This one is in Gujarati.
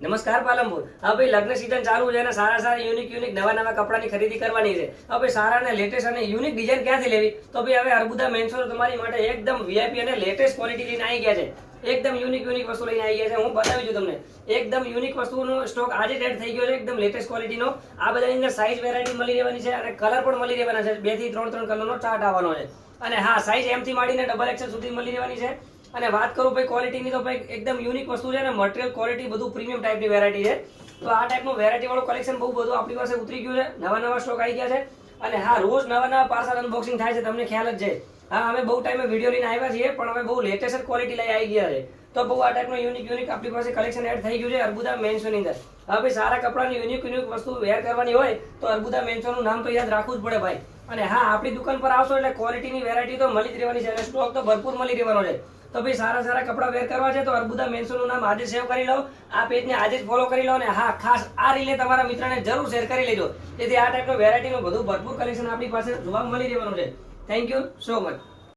નમસ્કાર પાલનપુર। હા ભાઈ, લગ્ન સીઝન ચાલુ છે અને સારા સારા યુનિક નવા કપડાની ખરીદી કરવાની છે। હા ભાઈ, સારા અને લેટેસ્ટ અને યુનિક ડિઝાઇન ક્યાંથી લેવી? તો ભાઈ હવે અર્બુદા મેન્સનો તમારી માટે એકદમ વીઆઈપી અને લેટેસ્ટ ક્વોલિટી લઈને આવી ગયા છે। એકદમ યુનિક વસ્તુ લઈને આવી ગયા છે। હું બતાવી છું તમને એકદમ યુનિક વસ્તુનો સ્ટોક આજે જ એડ થઈ ગયો છે, એકદમ લેટેસ્ટ ક્વોલિટીનો। આ બધાની અંદર સાઇઝ વેરાયટી મળી રહેવાની છે અને કલર પણ મળી રહેવાના છે। 2 થી 3 કલરનો ચાર્ટ આવવાનો છે અને હા, સાઇઝ એમ થી માંડીને ડબલ એક્સેલ સુધી મળી રહેવાની છે। અને વાત કરું ભાઈ ક્વોલિટીની, તો ભાઈ એકદમ યુનિક વસ્તુ છે અને મટીરિયલ ક્વોલિટી બધું પ્રીમિયમ ટાઈપની વેરાયટી છે। તો આ ટાઈપનું વેરાયટી વાળું કલેક્શન બહુ બધું આપણી પાસે ઉતરી ગયું છે, નવા સ્ટોક આવી ગયા છે। અને હા, રોજ નવા પાર્સલ અનબોક્સિંગ થાય છે, તમને ખ્યાલ જ છે। હા, અમે બહુ ટાઈમે વિડીયો લઈને આવ્યા છીએ, પણ અમે બહુ લેટેસ્ટ ક્વોલિટી લઈ આવી ગયા છે। તો બહુ આ ટાઈપનું યુનિક આપણી પાસે કલેક્શન એડ થઈ ગયું છે અર્બુદા મેન્સોની અંદર। હા ભાઈ, સારા કપડાની યુનિક વસ્તુ વેર કરવાની હોય તો અર્બુદા મેન્સોનું નામ તો યાદ રાખવું જ પડે ભાઈ। અને હા, આપણી દુકાન પર આવશો એટલે ક્વોલિટીની વેરાયટી તો મળી જ રહેવાની છે અને સ્ટોક તો ભરપૂર મળી રહેવાનો છે। તો ભાઈ, સારા કપડા વેર કરવા છે તો અર્બુદા મેન્સોનું નામ આજે સેવ કરી લો, આ પેજને આજે જ ફોલો કરી લો અને હા, ખાસ આ રીલે તમારા મિત્રને જરૂર શેર કરી લેજો, જેથી આ ટાઈપનું વેરાયટીનું બધું ભરપૂર કલેક્શન આપણી પાસે જોવા મળી રહેવાનું છે। Thank you so much.